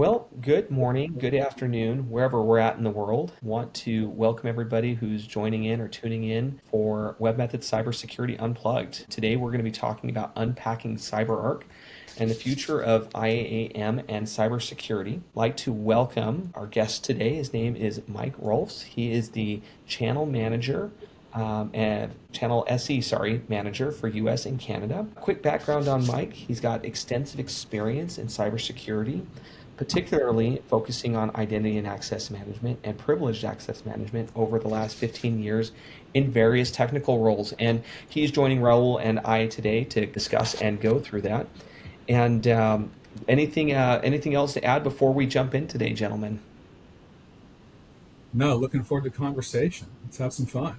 Well, good morning, good afternoon, wherever we're at in the world. Want to welcome everybody who's joining in or tuning in for Webmethod Cybersecurity Unplugged. Today we're going to be talking about unpacking CyberArk and the future of IAM and cybersecurity. I'd like to welcome our guest today. His name is Mike Rohlfs. He is the channel manager and channel SE, manager for US and Canada. Quick background on Mike. He's got extensive experience in cybersecurity, particularly focusing on identity and access management and privileged access management over the last 15 years in various technical roles. And he's joining Raul and I today to discuss and go through that. And anything else to add before we jump in today, gentlemen? No, looking forward to the conversation. Let's have some fun.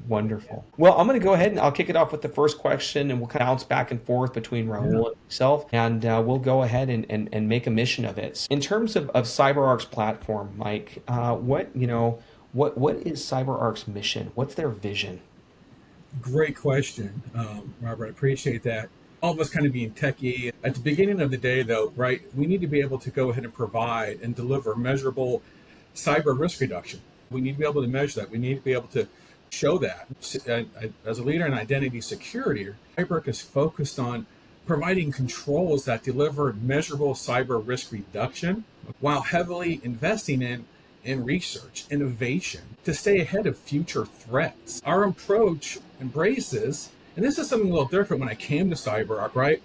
Wonderful. Well, I'm going to go ahead and I'll kick it off with the first question, and we'll kind of bounce back and forth between Yeah. Raul and myself, and we'll go ahead and make a mission of it. In terms of CyberArk's platform, Mike, what is CyberArk's mission? What's their vision? Great question, Robert. I appreciate that. All of us kind of being techie. At the beginning of the day, though, right, we need to be able to go ahead and provide and deliver measurable cyber risk reduction. We need to be able to measure that. We need to be able to show that. As a leader in identity security, CyberArk is focused on providing controls that deliver measurable cyber risk reduction while heavily investing in research, innovation to stay ahead of future threats. Our approach embraces, and this is something a little different when I came to CyberArk, right?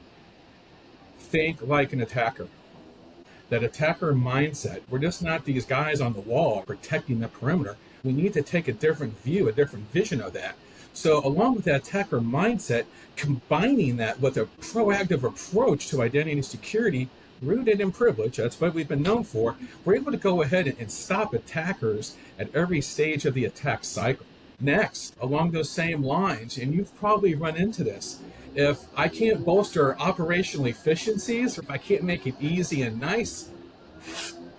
Think like an attacker. That attacker mindset. We're just not these guys on the wall protecting the perimeter. We need to take a different view, a different vision of that. So along with that attacker mindset, combining that with a proactive approach to identity security rooted in privilege, that's what we've been known for, we're able to go ahead and stop attackers at every stage of the attack cycle. Next, along those same lines, and you've probably run into this, if I can't bolster operational efficiencies, if I can't make it easy and nice,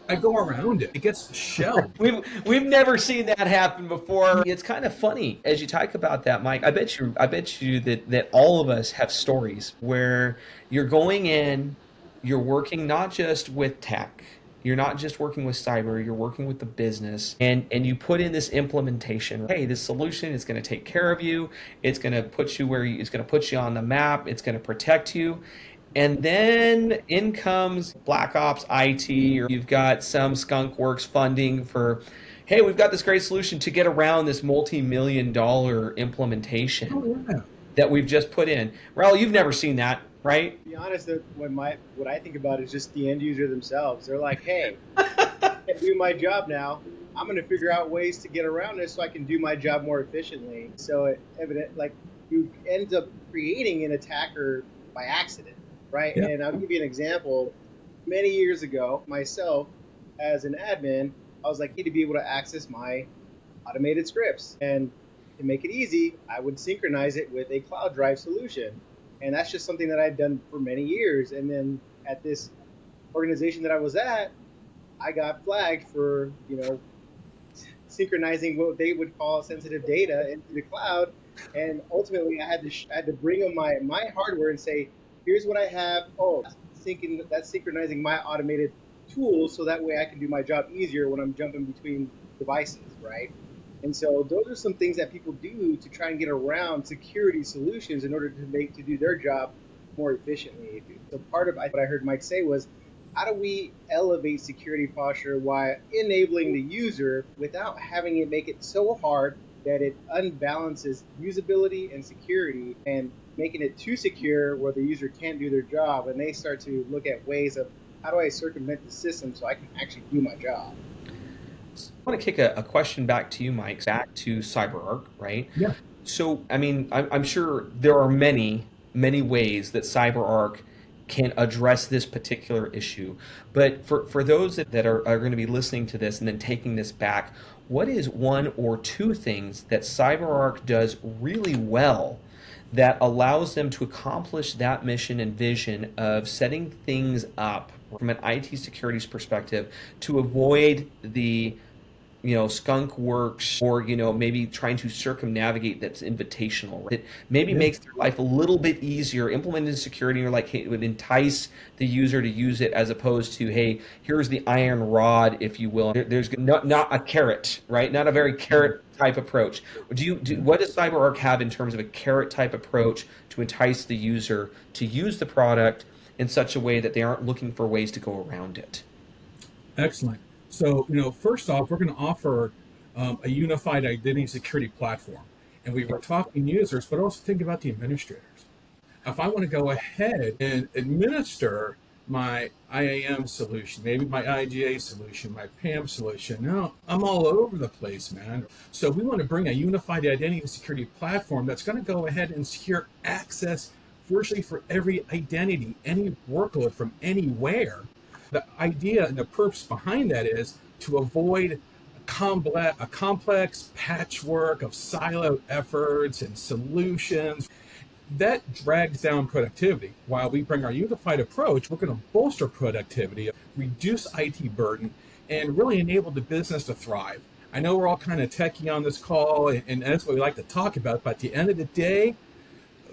I go around it. It gets shelved. We've never seen that happen before. It's kind of funny as you talk about that, Mike. I bet you that all of us have stories where you're going in, you're working not just with tech, you're not just working with cyber, you're working with the business, and you put in this implementation. Hey, this solution is going to take care of you. It's going to put you it's going to put you on the map. It's going to protect you. And then in comes Black Ops IT, or you've got some skunk works funding for, hey, we've got this great solution to get around this multi-million-dollar implementation Oh, yeah. that we've just put in. Raul, you've never seen that, right? To be honest, what I think about is just the end user themselves. They're like, hey, I can do my job now. I'm going to figure out ways to get around this so I can do my job more efficiently. So you end up creating an attacker by accident, right? Yeah. And I'll give you an example. Many years ago, myself as an admin, I was like, I need to be able to access my automated scripts. And to make it easy, I would synchronize it with a cloud drive solution. And that's just something that I'd done for many years. And then at this organization that I was at, I got flagged for, synchronizing what they would call sensitive data into the cloud. And ultimately, I had to bring them my hardware and say, here's what I have. Oh, that's synchronizing my automated tools, so that way I can do my job easier when I'm jumping between devices, right? And so those are some things that people do to try and get around security solutions in order to do their job more efficiently. So part of what I heard Mike say was, how do we elevate security posture while enabling the user without having it make it so hard that it unbalances usability and security, and making it too secure where the user can't do their job and they start to look at ways of, how do I circumvent the system so I can actually do my job? I want to kick a question back to you, Mike, back to CyberArk, right? Yeah. So, I mean, I'm sure there are many, many ways that CyberArk can address this particular issue. But for those that are going to be listening to this and then taking this back, what is one or two things that CyberArk does really well that allows them to accomplish that mission and vision of setting things up from an IT security's perspective to avoid the skunk works, or maybe trying to circumnavigate that's invitational, right? It maybe Yeah. makes their life a little bit easier implemented security, or like, hey, it would entice the user to use it, as opposed to, hey, here's the iron rod, if you will. There's not a carrot, right? Not a very carrot type approach. What does CyberArk have in terms of a carrot type approach to entice the user to use the product in such a way that they aren't looking for ways to go around it? Excellent. So, first off, we're going to offer a unified identity security platform. And we were talking users, but also think about the administrators. If I want to go ahead and administer my IAM solution, maybe my IGA solution, my PAM solution, no, I'm all over the place, man. So we want to bring a unified identity security platform that's going to go ahead and secure access virtually for every identity, any workload from anywhere. The idea and the purpose behind that is to avoid a complex patchwork of siloed efforts and solutions. That drags down productivity. While we bring our unified approach, we're going to bolster productivity, reduce IT burden, and really enable the business to thrive. I know we're all kind of techie on this call, and that's what we like to talk about, but at the end of the day,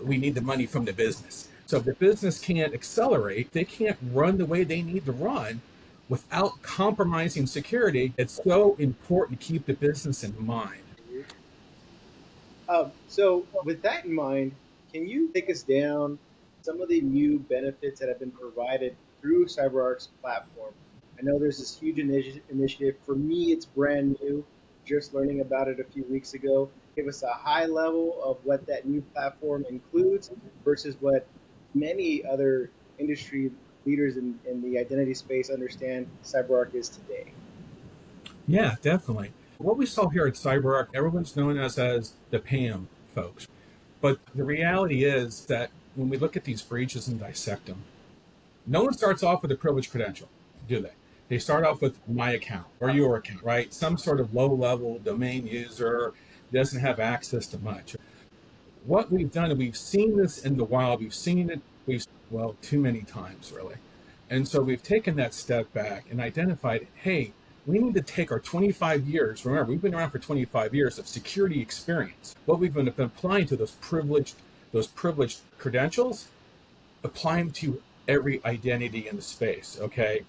we need the money from the business. So if the business can't accelerate, they can't run the way they need to run without compromising security. It's so important to keep the business in mind. So, with that in mind, can you take us down some of the new benefits that have been provided through CyberArk's platform? I know there's this huge initiative. For me, it's brand new, just learning about it a few weeks ago. Give us a high level of what that new platform includes versus what many other industry leaders in the identity space understand CyberArk is today. Yeah, definitely. What we saw here at CyberArk, everyone's known us as the PAM folks. But the reality is that when we look at these breaches and dissect them, no one starts off with a privileged credential, do they? They start off with my account or your account, right? Some sort of low level domain user doesn't have access to much. What we've done, and we've seen this in the wild, we've seen it, well, too many times, really. And so we've taken that step back and identified, hey, we need to take our 25 years, remember, we've been around for 25 years of security experience, what we've been applying to those privileged credentials, apply them to every identity in the space, okay?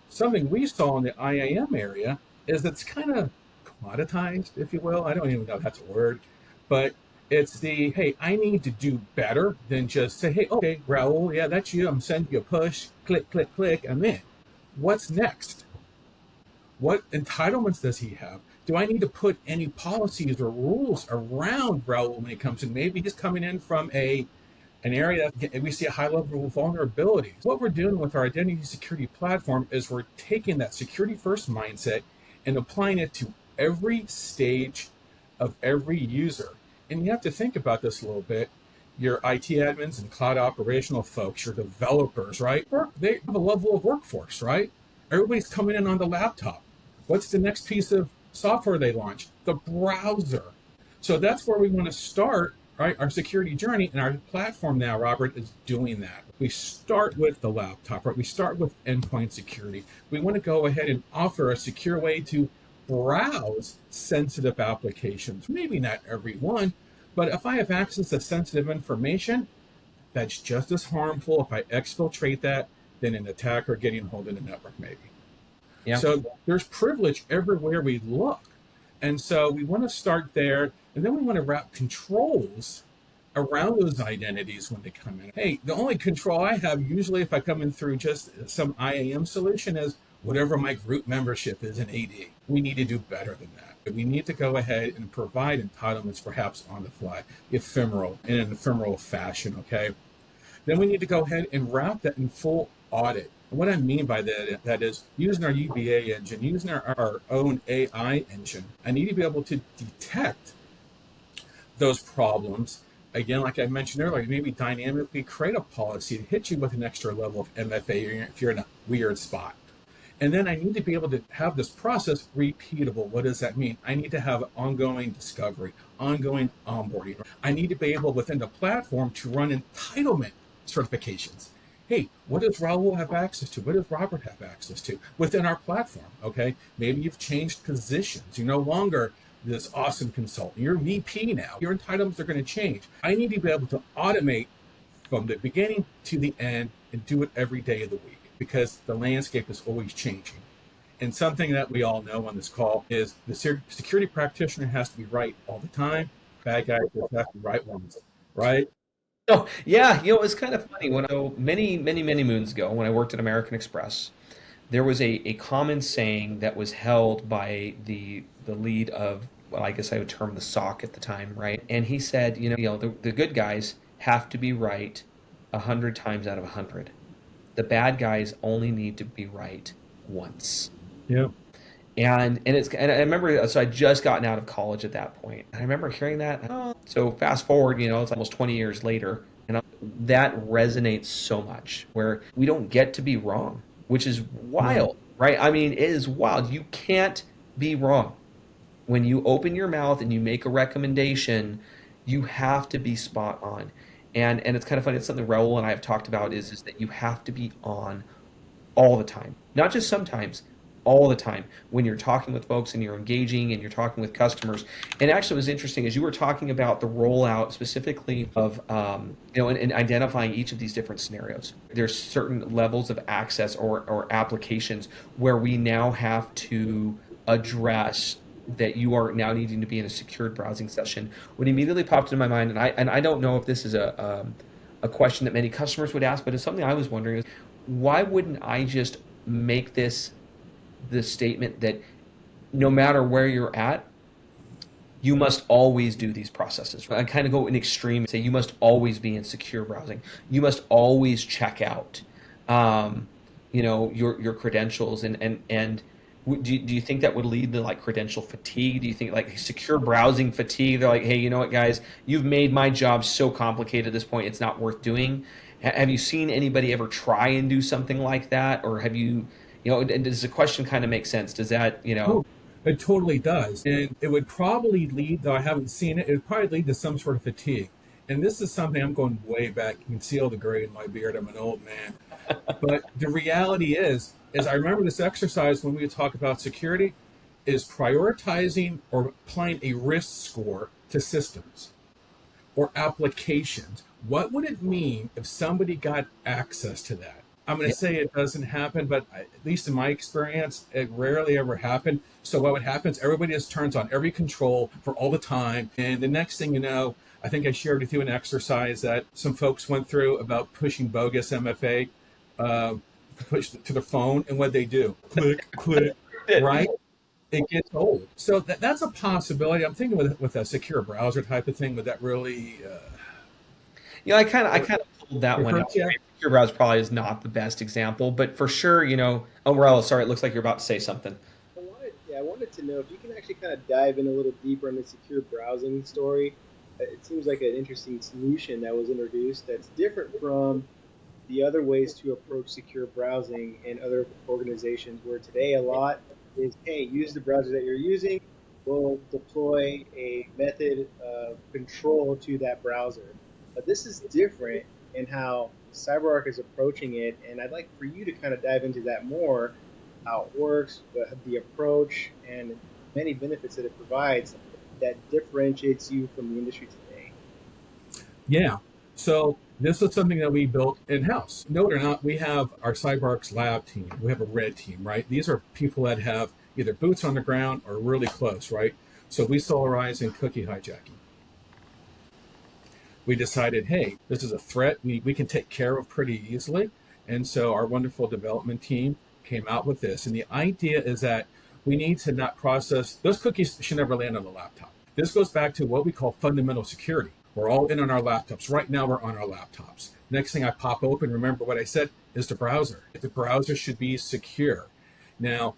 Something we saw in the IAM area is that's kind of commoditized, if you will. I don't even know if that's a word, but it's the, hey, I need to do better than just say, hey, okay, Raul, yeah, that's you. I'm sending you a push, click, click, click, I'm in. What's next? What entitlements does he have? Do I need to put any policies or rules around Raul when he comes in? Maybe he's coming in from an area that we see a high level of vulnerability. What we're doing with our identity security platform is we're taking that security first mindset and applying it to every stage of every user. And you have to think about this a little bit. Your IT admins and cloud operational folks, your developers, right? They have a level of workforce, right? Everybody's coming in on the laptop. What's the next piece of software they launch? The browser. So that's where we want to start, right? Our security journey, and our platform now, Robert, is doing that. We start with the laptop, right? We start with endpoint security. We want to go ahead and offer a secure way to browse sensitive applications. Maybe not every one, but if I have access to sensitive information, that's just as harmful if I exfiltrate that than an attacker getting hold of the network, maybe. Yeah. So there's privilege everywhere we look. And so we want to start there, and then we want to wrap controls around those identities when they come in. Hey, the only control I have usually if I come in through just some IAM solution is whatever my group membership is in AD. We need to do better than that. We need to go ahead and provide entitlements perhaps on the fly, in an ephemeral fashion, okay? Then we need to go ahead and wrap that in full audit. And what I mean by that is using our UBA engine, using our own AI engine, I need to be able to detect those problems. Again, like I mentioned earlier, maybe dynamically create a policy to hit you with an extra level of MFA if you're in a weird spot. And then I need to be able to have this process repeatable. What does that mean? I need to have ongoing discovery, ongoing onboarding. I need to be able within the platform to run entitlement certifications. hey, what does Raul have access to? What does Robert have access to within our platform? Okay, maybe you've changed positions. You're no longer this awesome consultant. You're VP now. Your entitlements are going to change. I need to be able to automate from the beginning to the end and do it every day of the week because the landscape is always changing. And something that we all know on this call is the security practitioner has to be right all the time. Bad guys just have to be right once, right? Oh, yeah, it's kind of funny. Many moons ago, when I worked at American Express, there was a common saying that was held by the lead of, well, I guess I would term the SOC at the time, right? And he said, the good guys have to be right 100 times out of 100. The bad guys only need to be right once. Yeah. And I remember, so I just gotten out of college at that point. And I remember hearing that. So fast forward, it's almost 20 years later, and that resonates so much. Where we don't get to be wrong, which is No. wild, right? I mean, it is wild. You can't be wrong when you open your mouth and you make a recommendation. You have to be spot on, and it's kind of funny. It's something Raul and I have talked about is that you have to be on all the time, not just sometimes, all the time when you're talking with folks and you're engaging and you're talking with customers. And actually, it was interesting as you were talking about the rollout specifically of, and identifying each of these different scenarios. There's certain levels of access or applications where we now have to address that you are now needing to be in a secured browsing session. What immediately popped into my mind, and I don't know if this is a question that many customers would ask, but it's something I was wondering is why wouldn't I just make this the statement that no matter where you're at, you must always do these processes. I kind of go in extreme and say you must always be in secure browsing. You must always check out, your credentials and do you think that would lead to like credential fatigue? Do you think like secure browsing fatigue? They're like, hey, you know what, guys, you've made my job so complicated at this point, it's not worth doing. Have you seen anybody ever try and do something like that, or have you, and does the question kind of make sense? Does that, Oh, it totally does. And it would probably lead, though I haven't seen it, it would probably lead to some sort of fatigue. And this is something I'm going way back. You can see all the gray in my beard. I'm an old man. But the reality is I remember this exercise when we talk about security is prioritizing or applying a risk score to systems or applications. What would it mean if somebody got access to that? I'm going yeah, to say it doesn't happen, but at least in my experience, it rarely ever happened. So what would happen is everybody just turns on every control for all the time. And the next thing you know, I think I shared with you an exercise that some folks went through about pushing bogus MFA push to the phone. And what they do, click, click, right? It gets old. So that's a possibility. I'm thinking with a secure browser type of thing, would that really I kind of pulled that one out. hurt you? Secure browse probably is not the best example, but for sure, oh, Raul, sorry, it looks like you're about to say something. I wanted to know if you can actually kind of dive in a little deeper on the secure browsing story. It seems like an interesting solution that was introduced that's different from the other ways to approach secure browsing in other organizations, where today a lot is, hey, use the browser that you're using. We'll deploy a method of control to that browser. But this is different in how CyberArk is approaching it, and I'd like for you to kind of dive into that more, how it works, the approach, and many benefits that it provides that differentiates you from the industry today. Yeah. So this is something that we built in house. No or not, we have our CyberArk's lab team. We have a red team, right? These are people that have either boots on the ground or really close, right? So we solarize in cookie hijacking. We decided, hey, this is a threat we can take care of pretty easily. And so our wonderful development team came out with this. And the idea is that we need to not process, those cookies should never land on the laptop. This goes back to what we call fundamental security. We're all in on our laptops. Right now, we're on our laptops. Next thing I pop open, remember what I said, is the browser. The browser should be secure. Now,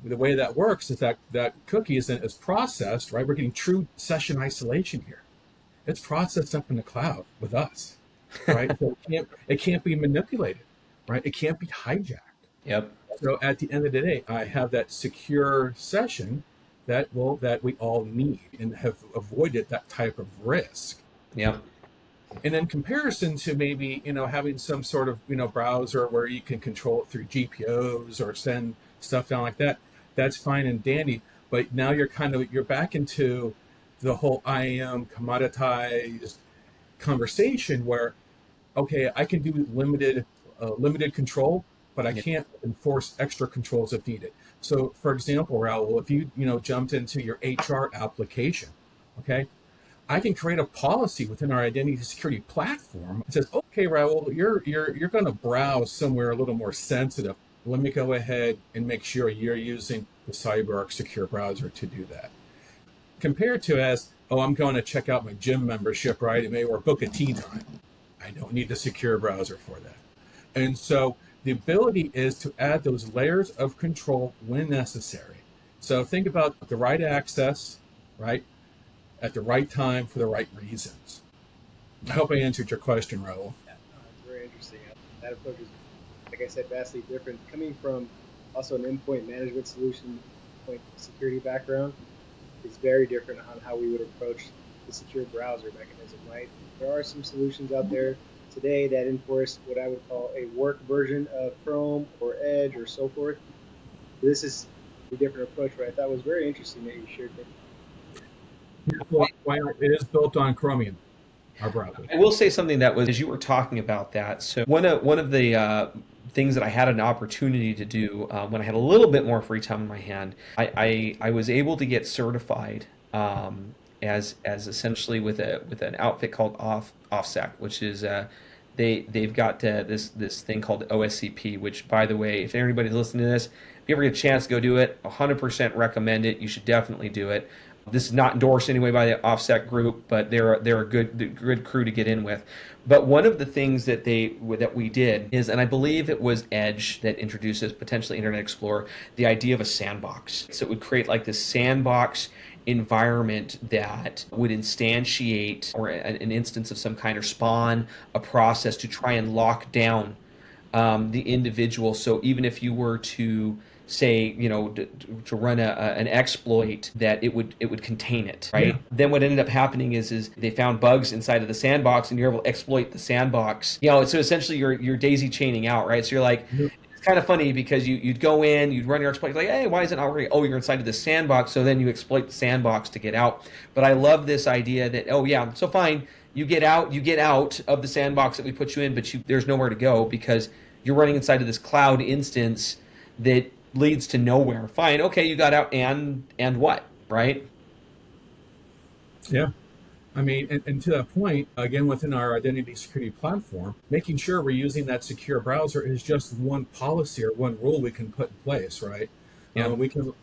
the way that works is that cookie is processed, right? We're getting true session isolation here. It's processed up in the cloud with us, right? So it can't be manipulated, right? It can't be hijacked. Yep. So at the end of the day, I have that secure session that we all need and have avoided that type of risk. Yep. And in comparison to maybe, having some sort of, browser where you can control it through GPOs or send stuff down like that, that's fine and dandy. But now you're back into the whole IAM commoditized conversation where, okay, I can do limited control, but I Yeah. can't enforce extra controls if needed. So, for example, Raul, if you jumped into your HR application, okay, I can create a policy within our identity security platform that says, okay, Raul, you're going to browse somewhere a little more sensitive. Let me go ahead and make sure you're using the CyberArk secure browser to do that. Compared to as, oh, I'm going to check out my gym membership, right? Or book a tea time. I don't need the secure browser for that. And so the ability is to add those layers of control when necessary. So think about the right access, right, at the right time for the right reasons. I hope I answered your question, Raul. Yeah, no, it's very interesting. That approach is, like I said, vastly different. Coming from also an endpoint management solution, endpoint security background, is very different on how we would approach the secure browser mechanism, right? There are some solutions out there today that enforce what I would call a work version of Chrome or Edge or so forth. This is a different approach, but I thought was very interesting that you shared that. Why not? It is built on Chromium, our browser. I will say something that was as you were talking about that. So one of the things that I had an opportunity to do when I had a little bit more free time in my hand, I was able to get certified as essentially with an outfit called OffSec, which is they've got this thing called OSCP, which by the way, if anybody's listening to this, if you ever get a chance, go do it. 100% recommend it. You should definitely do it. This is not endorsed anyway by the Offset group, but they're a good crew to get in with. But one of the things that we did is, and I believe it was Edge that introduces potentially Internet Explorer, the idea of a sandbox. So it would create like this sandbox environment that would instantiate or an instance of some kind or spawn a process to try and lock down the individual. So even if you were to say, to run an exploit, that it would contain it, right? Yeah. Then what ended up happening is they found bugs inside of the sandbox, and you're able to exploit the sandbox. So essentially you're daisy chaining out, right? So you're like, it's kind of funny because you'd go in, you'd run your exploit, like, hey, why is it not working? Oh, you're inside of the sandbox, so then you exploit the sandbox to get out. But I love this idea that, oh yeah, so fine, you get out of the sandbox that we put you in, but there's nowhere to go because you're running inside of this cloud instance that leads to nowhere. Fine, okay, you got out, and what, right? Yeah. I mean, and to that point, again, within our identity security platform, making sure we're using that secure browser is just one policy or one rule we can put in place, right? Yeah. We can,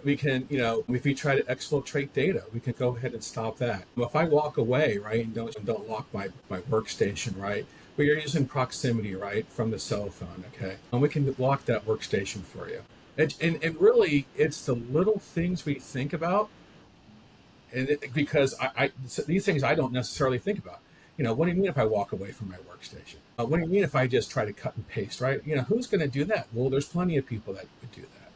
if we try to exfiltrate data, we can go ahead and stop that. If I walk away, right, and don't lock my workstation, right, but you're using proximity, right, from the cell phone, okay, and we can lock that workstation for you. And really, it's the little things we think about, because these things I don't necessarily think about. What do you mean if I walk away from my workstation? What do you mean if I just try to cut and paste, right? Who's going to do that? Well, there's plenty of people that would do that.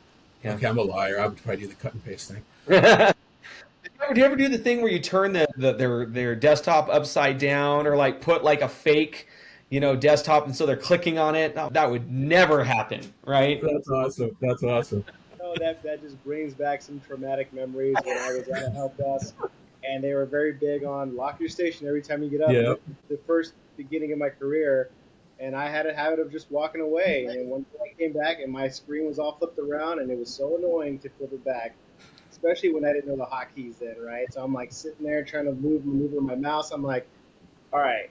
Yeah. Okay, I'm a liar. I would probably do the cut and paste thing. Do you ever do the thing where you turn their desktop upside down, or like put like a fake, desktop, and so they're clicking on it? No, that would never happen, right? That's awesome. That's awesome. Oh, that just brings back some traumatic memories when I was at a help desk, and they were very big on lock your station every time you get up. Yeah. The first beginning of my career, and I had a habit of just walking away. And one day I came back, and my screen was all flipped around, and it was so annoying to flip it back, especially when I didn't know the hotkeys then, right? So I'm like sitting there trying to maneuver my mouse. I'm like, all right,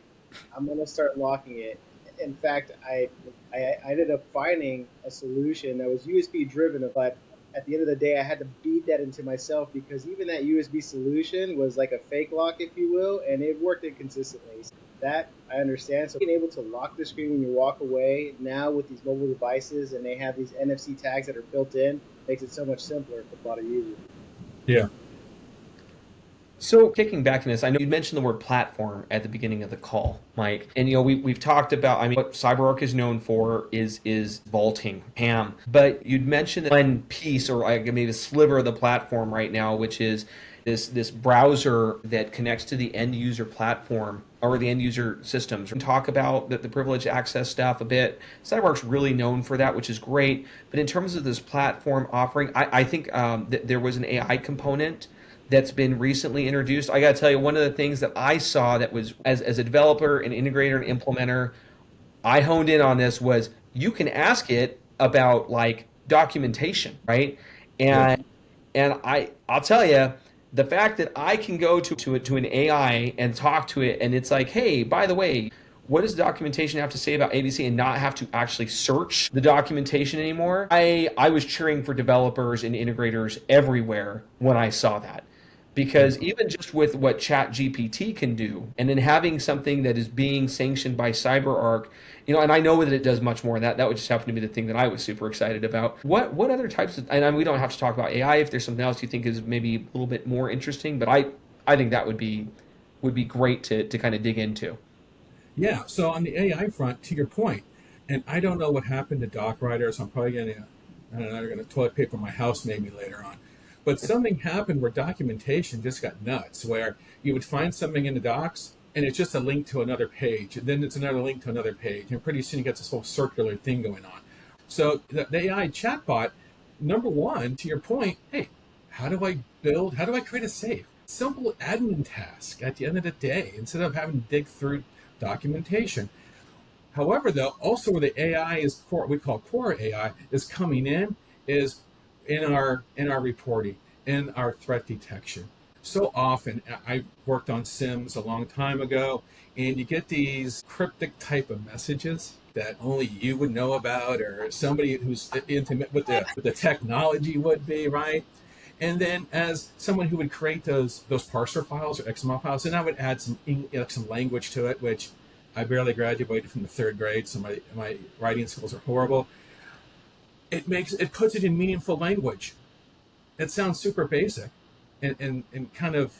I'm gonna start locking it. In fact, I ended up finding a solution that was USB driven, but at the end of the day, I had to beat that into myself because even that USB solution was like a fake lock, if you will, and it worked inconsistently. So that I understand. So being able to lock the screen when you walk away now with these mobile devices, and they have these NFC tags that are built in, makes it so much simpler for a lot of users. Yeah. So kicking back in this, I know you mentioned the word platform at the beginning of the call, Mike, and we've talked about. I mean, what CyberArk is known for is vaulting, PAM. But you'd mentioned one piece, or like maybe a sliver of the platform right now, which is this browser that connects to the end user platform or the end user systems. We can talk about the privileged access stuff a bit. CyberArk's really known for that, which is great. But in terms of this platform offering, I think that there was an AI component that's been recently introduced. I got to tell you, one of the things that I saw that was, as a developer, an integrator, an implementer, I honed in on this was you can ask it about like documentation, right? Yeah. And I'll tell you, the fact that I can go to an AI and talk to it, and it's like, hey, by the way, what does the documentation have to say about ABC, and not have to actually search the documentation anymore? I was cheering for developers and integrators everywhere when I saw that. Because even just with what Chat GPT can do, and then having something that is being sanctioned by CyberArk, and I know that it does much more than that. That would just happen to be the thing that I was super excited about. What other types of, and we don't have to talk about AI if there's something else you think is maybe a little bit more interesting, but I think that would be great to kind of dig into. Yeah. So on the AI front, to your point, and I don't know what happened to doc writers. I'm probably going to, I don't know, they're going to toilet paper my house maybe later on. But something happened where documentation just got nuts, where you would find something in the docs and it's just a link to another page. And then it's another link to another page. And pretty soon you get this whole circular thing going on. So the AI chatbot, number one, to your point, hey, how do I create a save? Simple admin task at the end of the day, instead of having to dig through documentation. However, though, also where the AI is core, we call core AI, is coming in, is in our reporting, in our threat detection. So often, I worked on SIMs a long time ago, and you get these cryptic type of messages that only you would know about, or somebody who's intimate with the technology would be, right? And then, as someone who would create those parser files or XML files, then I would add some language to it, which I barely graduated from the third grade, so my writing skills are horrible. It puts it in meaningful language. It sounds super basic and kind of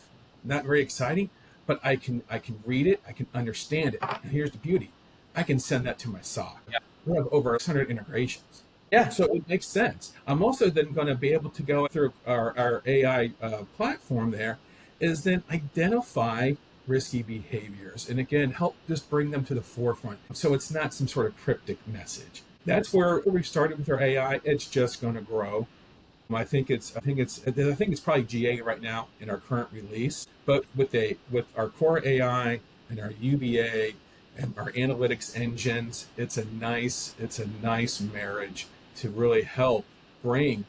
not very exciting, but I can read it, I can understand it. And here's the beauty. I can send that to my SOC. Yeah. We have over 600 integrations. Yeah. So it makes sense. I'm also then going to be able to go through our AI platform there, is then identify risky behaviors, and again, help just bring them to the forefront. So it's not some sort of cryptic message. That's where we started with our AI. It's just going to grow. I think it's probably GA right now in our current release. But with our core AI and our UBA and our analytics engines, it's a nice marriage to really help bring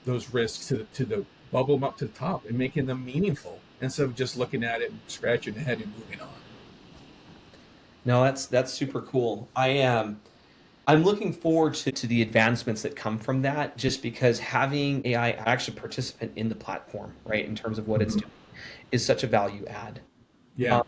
those risks to the bubble them up to the top and making them meaningful instead of just looking at it and scratching your head and moving on. No, that's super cool. I'm looking forward to the advancements that come from that, just because having AI actually participant in the platform, right, in terms of what it's doing, is such a value add. Yeah. Um,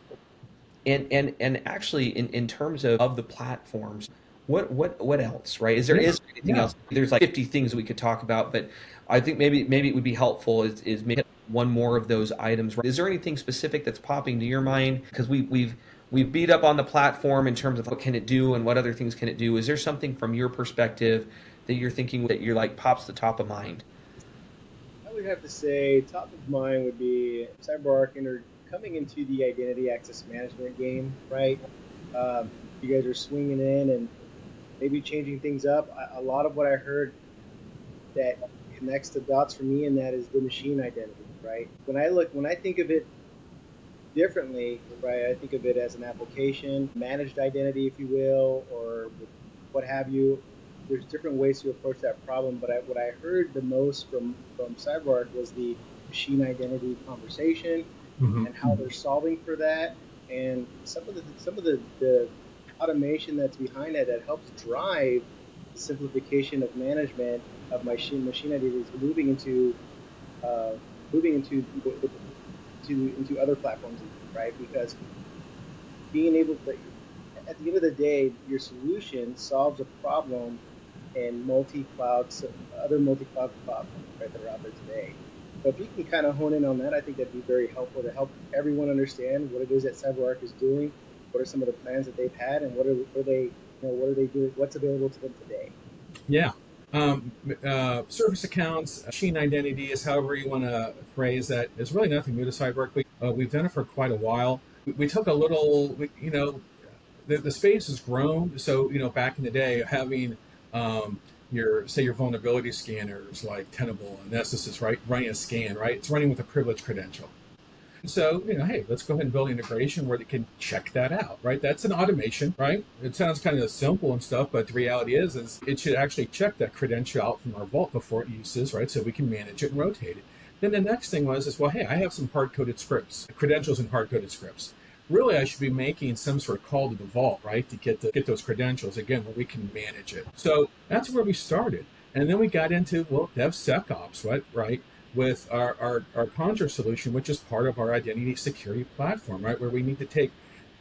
and actually, in terms of the platforms, what else, right? Yeah. Is there anything Yeah. else? There's like 50 things we could talk about, but I think maybe it would be helpful is maybe one more of those items. Right? Is there anything specific that's popping to your mind? Because we've beat up on the platform in terms of what can it do and what other things can it do. Is there something from your perspective that you're thinking that you're like pops the top of mind? I would have to say top of mind would be CyberArk coming into the identity access management game, right? You guys are swinging in and maybe changing things up. A lot of what I heard that connects the dots for me, and that is the machine identity, right? When I think of it differently, right, I think of it as an application, managed identity, if you will, or what have you. There's different ways to approach that problem, but what I heard the most from CyberArk was the machine identity conversation Mm-hmm. and how they're solving for that, and some of the automation that's behind that helps drive the simplification of management of machine identities, uh, moving into other platforms, right? Because being able to, at the end of the day, your solution solves a problem in other multi-cloud platforms, right, that are out there today. So if you can kind of hone in on that, I think that'd be very helpful to help everyone understand what it is that CyberArk is doing, what are some of the plans that they've had, and what are they doing, what's available to them today. Yeah. Service accounts, machine identities, however you want to phrase that, is really nothing new to CyberArk. We've done it for quite a while. We took a little, the space has grown. So, back in the day, having your vulnerability scanners like Tenable and Nessus, right, running a scan, right? It's running with a privileged credential. So, hey, let's go ahead and build an integration where they can check that out, right? That's an automation, right? It sounds kind of simple and stuff, but the reality is it should actually check that credential out from our vault before it uses, right? So we can manage it and rotate it. Then the next thing was, well, hey, I have some hard-coded scripts, credentials and hard-coded scripts. Really, I should be making some sort of call to the vault, right, to get those credentials, again, where we can manage it. So that's where we started. And then we got into, well, DevSecOps, right? With our Conjure solution, which is part of our identity security platform, right, where we need to take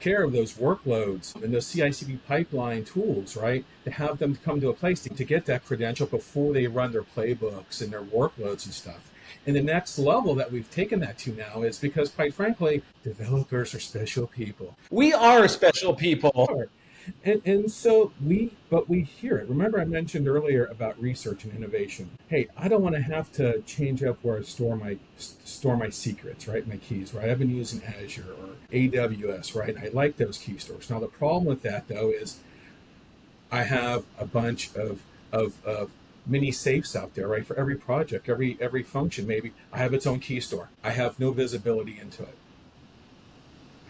care of those workloads and those CI/CD pipeline tools, right, to have them come to a place to get that credential before they run their playbooks and their workloads and stuff. And the next level that we've taken that to now is because, quite frankly, developers are special people. We are special people. And so we hear it. Remember I mentioned earlier about research and innovation. Hey, I don't want to have to change up where I store my secrets, right? My keys, right? I've been using Azure or AWS, right? I like those key stores. Now the problem with that though is I have a bunch of mini safes out there, right? For every project, every function, maybe I have its own key store. I have no visibility into it.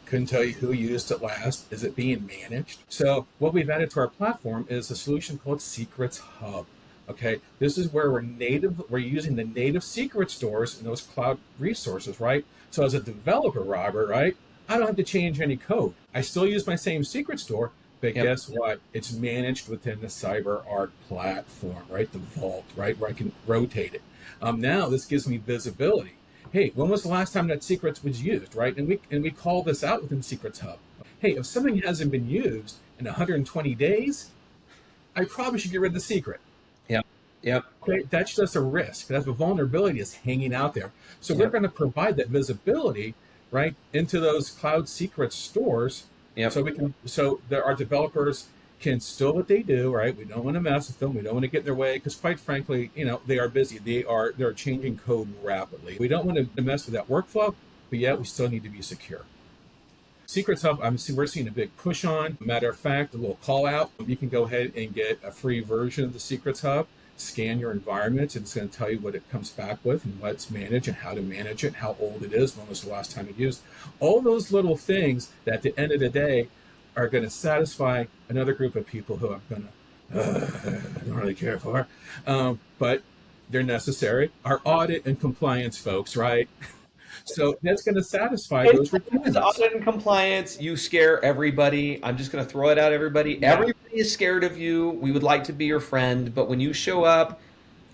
Couldn't tell you who used it last. Is it being managed? So what we've added to our platform is a solution called Secrets Hub. Okay, this is where we're using the native secret stores and those cloud resources, right? So as a developer, Robert, right, I don't have to change any code. I still use my same secret store, but guess what? It's managed within the CyberArk platform, right? The vault, right, where I can rotate it. Now this gives me visibility. Hey, when was the last time that secrets was used, right? And we call this out within Secrets Hub. Hey, if something hasn't been used in 120 days, I probably should get rid of the secret. Yep. Okay, that's just a risk. That's a vulnerability is hanging out there. So we're going to provide that visibility, right, into those cloud secret stores. So our developers can still what they do, right? We don't want to mess with them. We don't want to get in their way because, quite frankly, they are busy. They're changing code rapidly. We don't want to mess with that workflow, but yet we still need to be secure. Secrets Hub, we're seeing a big push on. Matter of fact, a little call out. You can go ahead and get a free version of the Secrets Hub. Scan your environment, and it's going to tell you what it comes back with and what's managed and how to manage it, how old it is, when was the last time it used. All those little things that at the end of the day are going to satisfy another group of people who I'm going to, I don't really care for, but they're necessary. Our audit and compliance folks, right? So that's going to satisfy those requirements. Audit and compliance, you scare everybody. I'm just going to throw it out, everybody. Yeah. Everybody is scared of you. We would like to be your friend, but when you show up,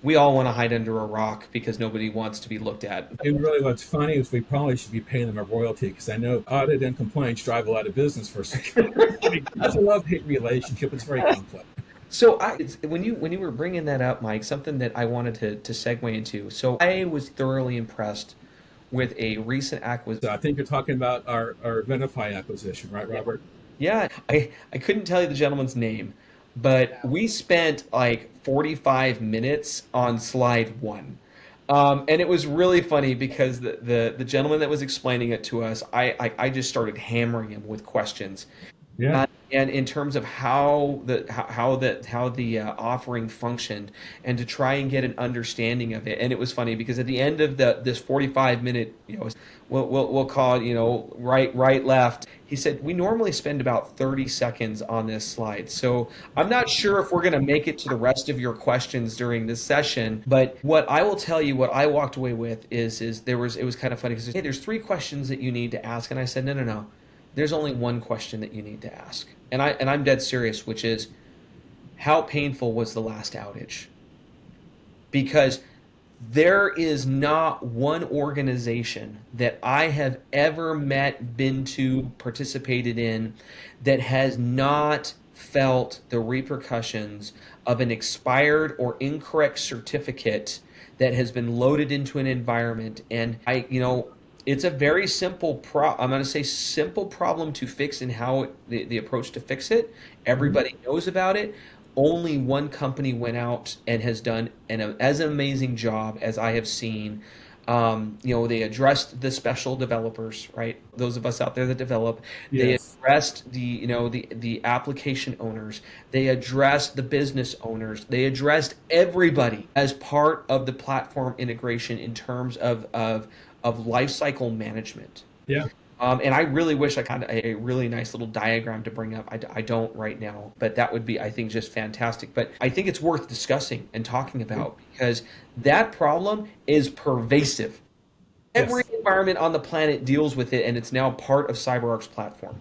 we all want to hide under a rock because nobody wants to be looked at. And really what's funny is we probably should be paying them a royalty because I know audit and compliance drive a lot of business for security. That's a love-hate relationship. It's very complex. So when you were bringing that up, Mike, something that I wanted to segue into. So I was thoroughly impressed with a recent acquisition. I think you're talking about our Venafi acquisition, right, Robert? Yeah, I couldn't tell you the gentleman's name, but we spent like 45 minutes on slide 1. And it was really funny because the gentleman that was explaining it to us, I just started hammering him with questions. Yeah. And in terms of how the offering functioned, and to try and get an understanding of it. And it was funny because at the end of this 45-minute, we'll call it, right, left. He said we normally spend about 30 seconds on this slide. So I'm not sure if we're going to make it to the rest of your questions during this session. But what I will tell you, what I walked away with is it was kind of funny because, hey, there's 3 questions that you need to ask, and I said no. There's only one question that you need to ask. And I'm dead serious, which is, how painful was the last outage? Because there is not one organization that I have ever met, been to, participated in, that has not felt the repercussions of an expired or incorrect certificate that has been loaded into an environment. And it's a very simple I'm going to say simple problem to fix, and how the approach to fix it. Everybody knows about it. Only one company went out and has done as amazing job as I have seen They addressed the special developers, right? Those of us out there that develop. They Yes. addressed the application owners. They addressed the business owners. They addressed everybody as part of the platform integration in terms of lifecycle management. Yeah. And I really wish I had a really nice little diagram to bring up. I don't right now, but that would be, I think, just fantastic. But I think it's worth discussing and talking about because that problem is pervasive. Every Yes. environment on the planet deals with it, and it's now part of CyberArk's platform.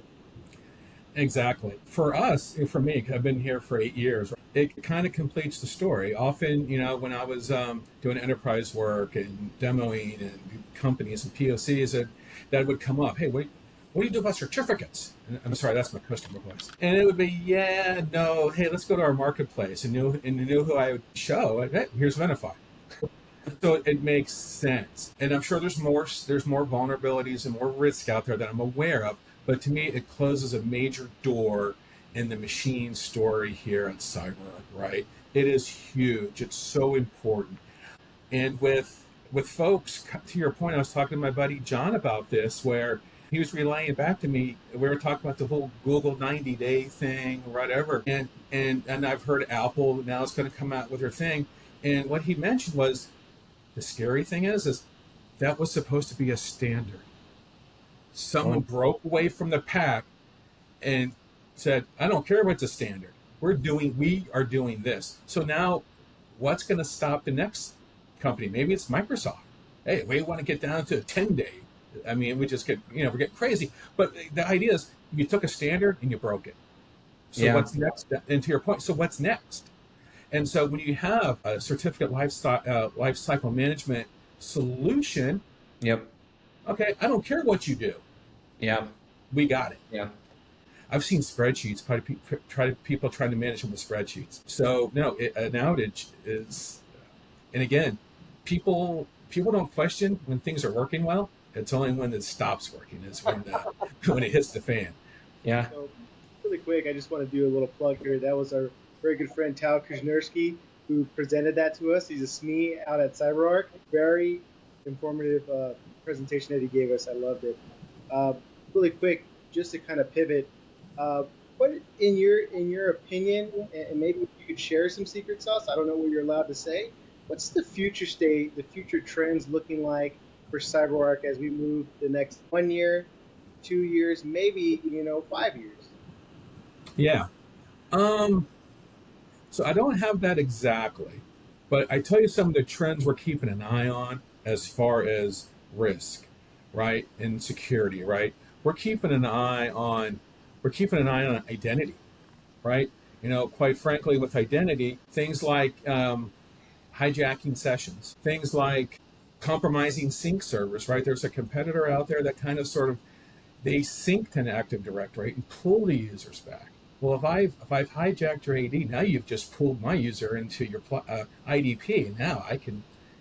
Exactly. For us, and for me, 'cause I've been here for 8 years, it kind of completes the story. Often, when I was doing enterprise work and demoing and companies and POCs, that would come up. Hey, wait, what do you do about certificates? And I'm sorry, that's my customer voice. And it would be, yeah, no, hey, let's go to our marketplace. And you knew who I would show. Hey, here's Venafi. So it makes sense, and I'm sure there's more vulnerabilities and more risk out there that I'm aware of. But to me, it closes a major door in the machine story here at CyberArk. Right? It is huge. It's so important. And with folks, to your point, I was talking to my buddy John about this, where he was relaying back to me. We were talking about the whole Google 90-day thing, whatever, and I've heard Apple now is going to come out with their thing. And what he mentioned was the scary thing is that was supposed to be a standard. Someone broke away from the pack and said, I don't care what's a standard. We are doing this. So now what's going to stop the next company? Maybe it's Microsoft. Hey, we want to get down to a 10-day. I mean, we just we're getting crazy. But the idea is you took a standard and you broke it. So what's next? And to your point, so what's next? And so when you have a certificate lifecycle management solution, Yep. okay, I don't care what you do. Yeah. We got it. Yeah. I've seen spreadsheets, people trying to manage them with spreadsheets. So no, an outage is, and again, people don't question when things are working well. It's only when it stops working. It's when it hits the fan. Yeah. So, really quick, I just want to do a little plug here. That was our very good friend Tal Kuznierski who presented that to us. He's a SME out at CyberArk. Very informative presentation that he gave us. I loved it. Really quick, just to kind of pivot, what in your opinion, and maybe you could share some secret sauce. I don't know what you're allowed to say. What's the future state, the future trends looking like for CyberArk as we move the next 1 year, 2 years, maybe 5 years? Yeah. So I don't have that exactly, but I tell you some of the trends we're keeping an eye on as far as risk, right, and security, right. We're keeping an eye on identity, right. Quite frankly, with identity, things like hijacking sessions, things like compromising sync servers, right. There's a competitor out there that kind of sort of they sync to an Active Directory and pull the users back. Well, if I've hijacked your AD, now you've just pulled my user into your IDP. Now I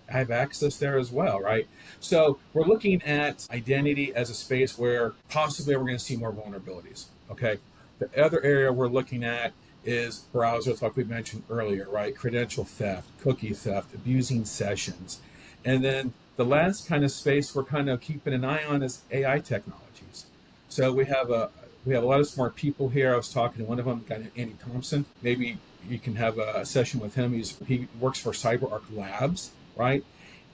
have access there as well, right? So we're looking at identity as a space where possibly we're going to see more vulnerabilities. Okay. The other area we're looking at is browsers, like we mentioned earlier, right? Credential theft, cookie theft, abusing sessions, and then the last kind of space we're kind of keeping an eye on is AI technologies. So we have a lot of smart people here. I was talking to one of them, a guy named Andy Thompson. Maybe you can have a session with him. He works for CyberArk Labs, right?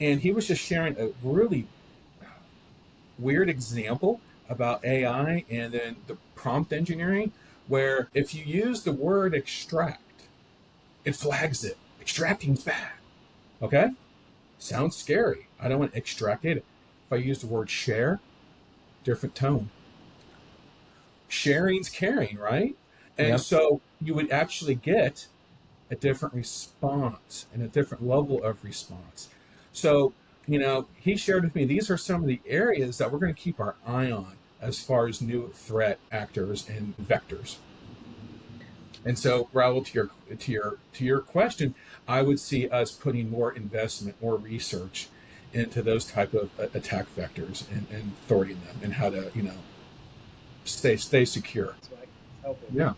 And he was just sharing a really weird example about AI and then the prompt engineering, where if you use the word extract, it flags it. Extracting's bad. Okay? Sounds scary. I don't want to extract data. If I use the word share, different tone. Sharing's caring, right? And Yep. so you would actually get a different response and a different level of response. So, he shared with me, these are some of the areas that we're going to keep our eye on as far as new threat actors and vectors. And so, Raul, to your question, I would see us putting more investment, more research into those type of attack vectors and thwarting them and how to, stay secure. So I can help it. Yeah.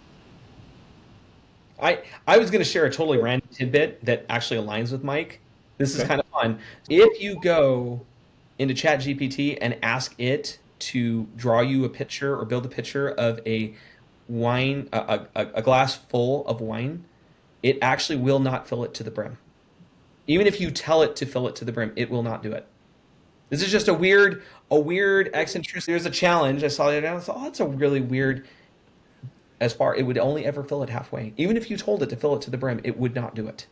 I was going to share a totally random tidbit that actually aligns with Mike. This is Okay. kind of fun. If you go into ChatGPT and ask it to draw you a picture or build a picture of a wine, a glass full of wine, it actually will not fill it to the brim. Even if you tell it to fill it to the brim, it will not do it. This is just a weird eccentricity. There's a challenge. I saw it and I thought, oh, that's a really weird. As far, it would only ever fill it halfway. Even if you told it to fill it to the brim, it would not do it.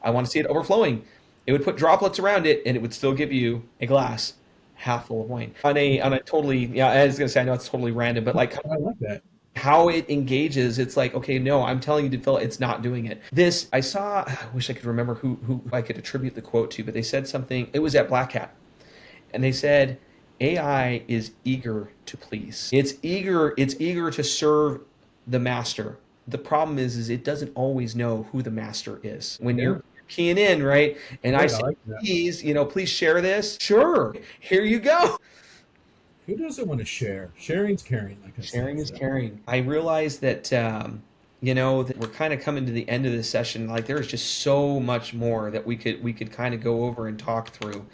I want to see it overflowing. It would put droplets around it, and it would still give you a glass half full of wine. On a totally, yeah, I was gonna say, I know it's totally random, but like I like that. how it engages, it's like, okay, no, I'm telling you to fill it, it's not doing it. This, I saw, I wish I could remember who I could attribute the quote to, but they said something, it was at Black Hat, and they said, AI is eager to please. It's eager to serve the master. The problem is it doesn't always know who the master is. When Yeah. you're keying in, right? And I Right, I say, like that. please, please share this. Sure, here you go. Who doesn't want to share? Sharing's caring, like I Sharing said. is So. caring. I realize that that we're kind of coming to the end of this session. Like there's just so much more that we could kind of go over and talk through.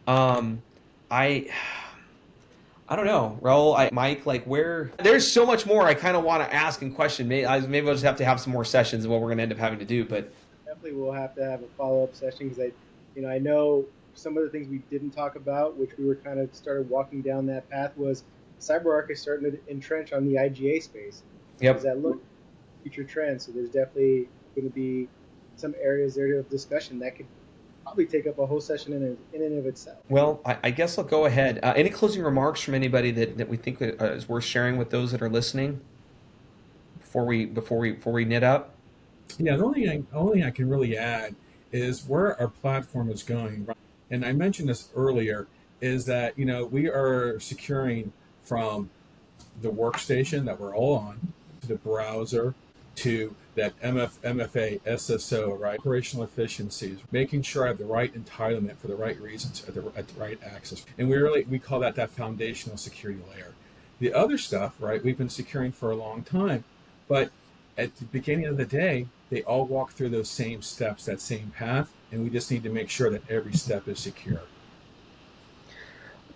Um, I I don't know, Raul, Mike, like where there's so much more I kind of want to ask and question. Maybe I'll just have to have some more sessions of what we're going to end up having to do. But Definitely we'll have to have a follow-up session because I know some of the things we didn't talk about, which we were kind of started walking down that path, was CyberArk is starting to entrench on the IGA space. Does yep. that look future trends? So there's definitely going to be some areas there of discussion that could probably take up a whole session in and of itself. Well, I guess I'll go ahead. Any closing remarks from anybody that we think is worth sharing with those that are listening before we knit up? Yeah, the only thing I can really add is where our platform is going. Right? And I mentioned this earlier, is that we are securing from the workstation that we're all on to the browser to that MFA, SSO, right? Operational efficiencies, making sure I have the right entitlement for the right reasons at the right access. And we call that foundational security layer. The other stuff, right, we've been securing for a long time, but at the beginning of the day, they all walk through those same steps, that same path, and we just need to make sure that every step is secure.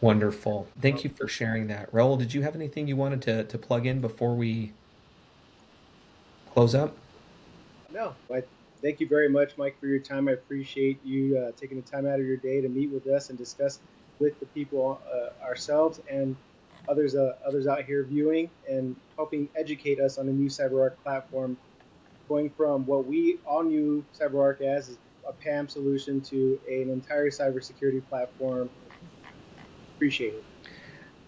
Wonderful. Thank you for sharing that. Raul, did you have anything you wanted to plug in before we close up? No, thank you very much, Mike, for your time. I appreciate you taking the time out of your day to meet with us and discuss with the people ourselves and others out here viewing and helping educate us on the new CyberArk platform, going from what we all knew CyberArk as is a PAM solution to an entire cybersecurity platform. Appreciate it.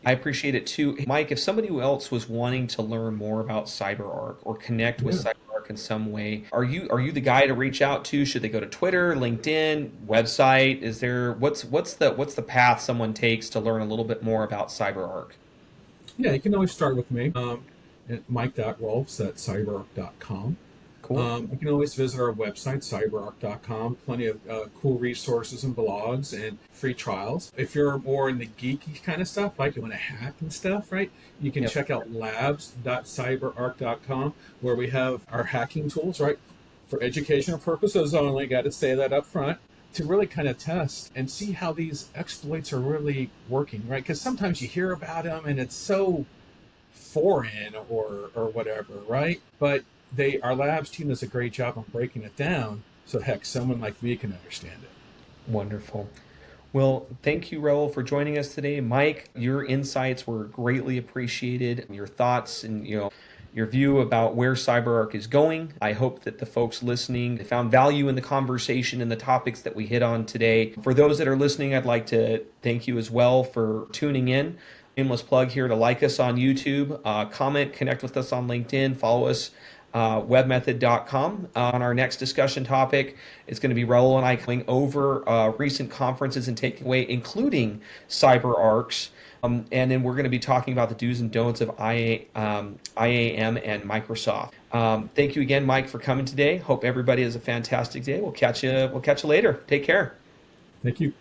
I appreciate it too. Mike, if somebody else was wanting to learn more about CyberArk or connect with Yeah. CyberArk in some way, are you the guy to reach out to? Should they go to Twitter, LinkedIn, website? Is there what's the path someone takes to learn a little bit more about CyberArk? Yeah, you can always start with me, at mike.rohlfs at cyberark.com. Cool. You can always visit our website, cyberark.com. Plenty of cool resources and blogs and free trials. If you're more in the geeky kind of stuff, like you want to hack and stuff, right? You can Yep. check out labs.cyberark.com, where we have our hacking tools, right? For educational purposes only, got to say that up front, to really kind of test and see how these exploits are really working, right? Because sometimes you hear about them and it's so foreign or whatever, right? But our labs team does a great job on breaking it down, so heck, someone like me can understand it. Wonderful. Well, thank you, Raul, for joining us today. Mike, your insights were greatly appreciated. Your thoughts and your view about where CyberArk is going. I hope that the folks listening found value in the conversation and the topics that we hit on today. For those that are listening, I'd like to thank you as well for tuning in. Shameless plug here to like us on YouTube, comment, connect with us on LinkedIn, follow us webmethod.com. On our next discussion topic, it's going to be Raul and I going over recent conferences and takeaway, including CyberArks. And then we're going to be talking about the do's and don'ts of IAM and Microsoft. Thank you again, Mike, for coming today. Hope everybody has a fantastic day. We'll catch you later. Take care. Thank you.